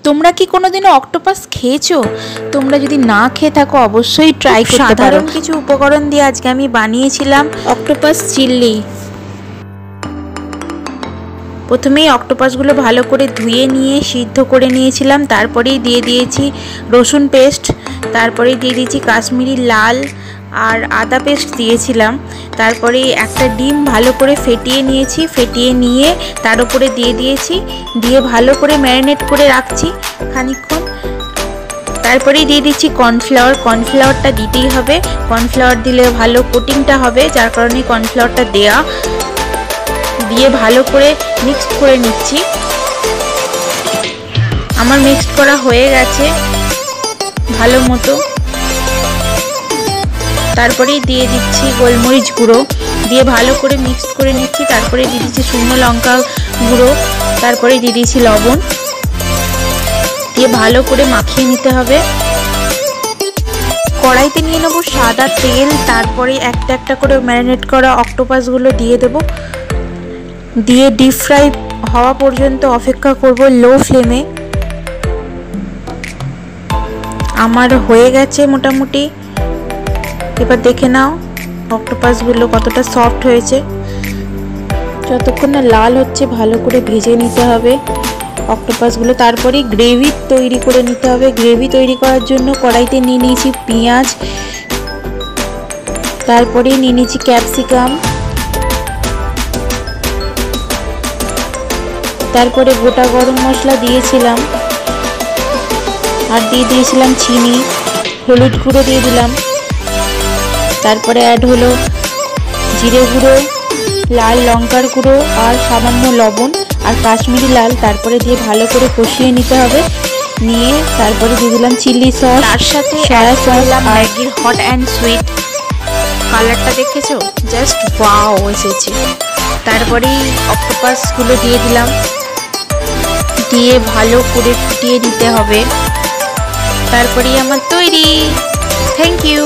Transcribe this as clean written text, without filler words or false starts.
তোমরা কি কোনোদিনও অক্টোপাস খেয়েছো? তোমরা যদি না খেয়ে থাকো অবশ্যই ট্রাই করতে পারো। সাধারণ কিছু উপকরণ দিয়ে আজকে আমি বানিয়েছিলাম অক্টোপাস চিল্লি। প্রথমেই অক্টোপাসগুলো ভালো করে ধুয়ে নিয়ে সিদ্ধ করে নিয়েছিলাম, তারপরেই দিয়ে দিয়েছি রসুন পেস্ট, তারপরেই দিয়ে দিয়েছি কাশ্মীরি লাল আর আদা পেস্ট দিয়েছিলাম। তারপরে একটা ডিম ভালো করে ফেটিয়ে নিয়েছি, ফেটিয়ে নিয়ে তার উপরে দিয়ে দিয়েছি, দিয়ে ভালো করে ম্যারিনেট করে রাখছি খানিকক্ষণ। তারপরেই দিয়ে দিচ্ছি কর্নফ্লাওয়ার। কর্নফ্লাওয়ারটা দিতেই হবে, কর্নফ্লাওয়ার দিলে ভালো কোটিংটা হবে, যার কারণে কর্নফ্লাওয়ারটা দেয়া। দিয়ে ভালো করে মিক্সড করে নিচ্ছি। আমার মিক্সড করা হয়ে গেছে ভালো মতো। তারপরেই দিয়ে দিচ্ছি গোলমরিচ গুঁড়ো, দিয়ে ভালো করে মিক্সড করে নিচ্ছি। তারপরে দিয়ে দিচ্ছি শুকনো লঙ্কা গুঁড়ো, তারপরে দিয়ে দিচ্ছি লবণ, দিয়ে ভালো করে মাখিয়ে নিতে হবে। কড়াইতে নিয়ে নেবো সাদা তেল, তারপরে একটা একটা করে ম্যারিনেট করা অক্টোপাসগুলো দিয়ে দেবো, দিয়ে ডিপ ফ্রাই হওয়া পর্যন্ত অপেক্ষা করব লো ফ্লেমে। আমার হয়ে গেছে মোটামুটি। এবার দেখে নাও অক্টোপাসগুলো কতটা সফট হয়েছে। যতক্ষণ না লাল হচ্ছে ভালো করে ভেজে নিতে হবে অক্টোপাসগুলো। তারপরে গ্রেভি তৈরি করে নিতে হবে। গ্রেভি তৈরি করার জন্য কড়াইতে নিয়ে নিয়েছি পেঁয়াজ, তারপরে নিয়ে নিয়েছি ক্যাপসিকাম, তারপরে গোটা গরম মশলা দিয়েছিলাম, আর দিয়ে দিয়েছিলাম চিনি, হলুদ গুঁড়ো দিয়ে দিলাম, তারপরে অ্যাড হলো জিরে গুঁড়ো, লাল লঙ্কার গুঁড়ো আর সামান্য লবণ আর কাশ্মীরি লাল। তারপরে দিয়ে ভালো করে কষিয়ে নিতে হবে। নিয়ে তারপরে দিয়ে দিলাম চিলি সস, তার সাথে সয়া সস, ম্যাগির হট অ্যান্ড সুইট। কালারটা দেখেছো? জাস্ট ওয়াও এসেছে। তারপরেই অক্টোপাসগুলো দিয়ে দিলাম, দিয়ে ভালো করে ফুটিয়ে দিতে হবে। তারপরেই আমার তৈরি। Thank you.